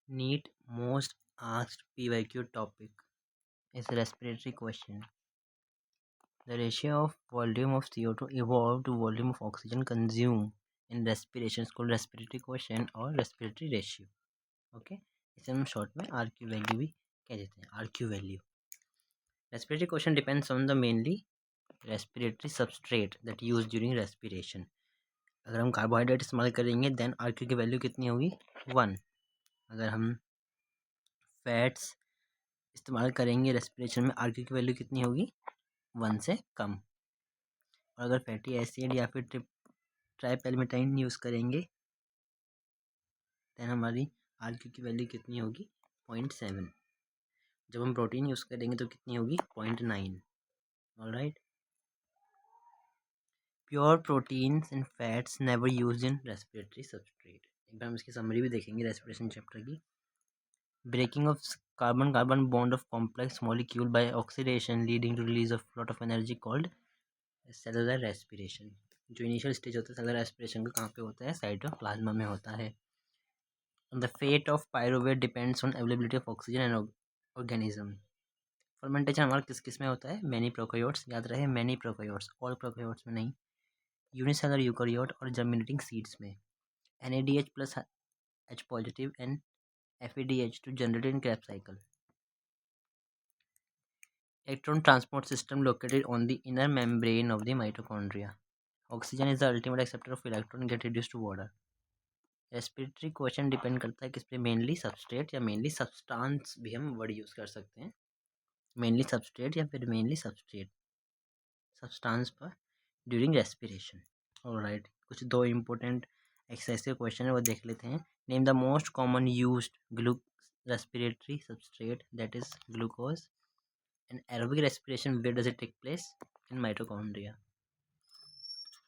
NEET most asked PYQ topic is respiratory question. The ratio of volume of CO2 evolved to volume of oxygen consumed in respiration is called respiratory question और respiratory ratio. Okay, इसे हम short में RQ value भी कह देते हैं. RQ value. Respiratory question depends on the mainly respiratory substrate that used during respiration. अगर हम कार्बोहाइड्रेट इस्तेमाल करेंगे देन RQ की वैल्यू कितनी होगी 1. अगर हम फैट्स इस्तेमाल करेंगे रेस्पिरेशन में RQ की वैल्यू कितनी होगी 1 से कम. और अगर फैटी एसिड या फिर ट्राइपेल्मेटाइन यूज़ करेंगे देन हमारी RQ की वैल्यू कितनी होगी 0.7. जब हम प्रोटीन यूज़ करेंगे तो कितनी होगी 0.9. Alright. Pure proteins and fats never used in respiratory substrate. एक बार हम इसकी समरी भी देखेंगे रेस्पिरेशन चैप्टर की. Breaking of carbon carbon bond of complex molecule by oxidation leading to release of lot of energy called cellular respiration. जो initial stage होता है सेलुलर रेस्पिरेशन का कहाँ पे होता है साइटोप्लाज्मा में होता है. The fate of pyruvate depends on availability of oxygen and organism. Fermentation हमारा किस किस में होता है मैनी प्रोकैरियोट्स. याद रहे मैनी प्रोकैरियोट्स, ऑल प्रोकैरियोट्स में नहीं. यूनिसेलुलर यूकैरियोट और जर्मिनेटिंग सीड्स में. NADH plus H positive and FADH to generate in Krebs cycle. Electron transport system located on the inner membrane of the mitochondria. Oxygen is the ultimate acceptor of electron get reduced to water. Respiratory question depend करता है किस पे mainly substrate या mainly substance भी हम word use कर सकते हैं. मेनली सबस्ट्रेट या फिर मेनली सबस्ट्रेट सब्सटेंस पर ड्यूरिंग रेस्पिरेशन. ऑलराइट, कुछ दो इम्पोर्टेंट एक्सरसाइज के क्वेश्चन है वो देख लेते हैं. Name the most common used respiratory substrate that is glucose. And aerobic respiration, where does it take place? In mitochondria.